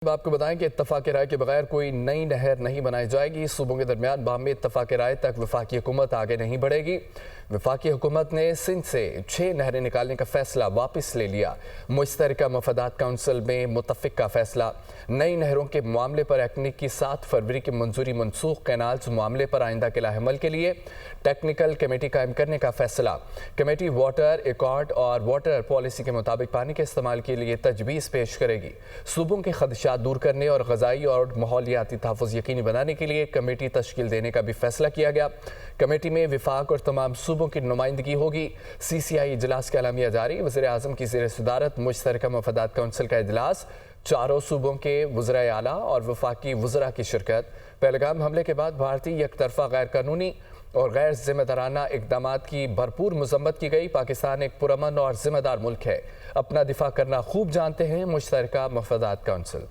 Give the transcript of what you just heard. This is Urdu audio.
آپ کو بتائیں کہ اتفاق رائے کے بغیر کوئی نئی نہر نہیں بنائی جائے گی۔ صوبوں کے درمیان باہمی اتفاق رائے تک وفاقی حکومت آگے نہیں بڑھے گی۔ وفاقی حکومت نے سندھ سے 6 نہریں نکالنے کا فیصلہ واپس لے لیا۔ مشترکہ مفادات کونسل میں متفق کا فیصلہ۔ نئی نہروں کے معاملے پر ایکنک کی 7 فروری کی منظوری منسوخ۔ کینالز معاملے پر آئندہ کے لاہ عمل کے لیے ٹیکنیکل کمیٹی قائم کرنے کا فیصلہ۔ کمیٹی واٹر ایکارڈ اور واٹر پالیسی کے مطابق پانی کے استعمال کے لیے تجویز پیش کرے گی۔ صوبوں کے خدشات دور کرنے اور غذائی اور ماحولیاتی تحفظ یقینی بنانے کے لیے کمیٹی تشکیل دینے کا بھی فیصلہ کیا گیا۔ کمیٹی میں وفاق اور تمام صوبوں کی نمائندگی ہوگی۔ CCI اجلاس کا اعلامیہ جاری۔ وزیر اعظم کی زیر صدارت مشترکہ مفادات کونسل کا اجلاس۔ 4 صوبوں کے وزرائے اعلیٰ اور وفاقی وزراء کی شرکت۔ پہلگام حملے کے بعد بھارتی یک طرفہ غیر قانونی اور غیر ذمہ دارانہ اقدامات کی بھرپور مذمت کی گئی۔ پاکستان ایک پرامن اور ذمہ دار ملک ہے، اپنا دفاع کرنا خوب جانتے ہیں۔ مشترکہ مفادات کونسل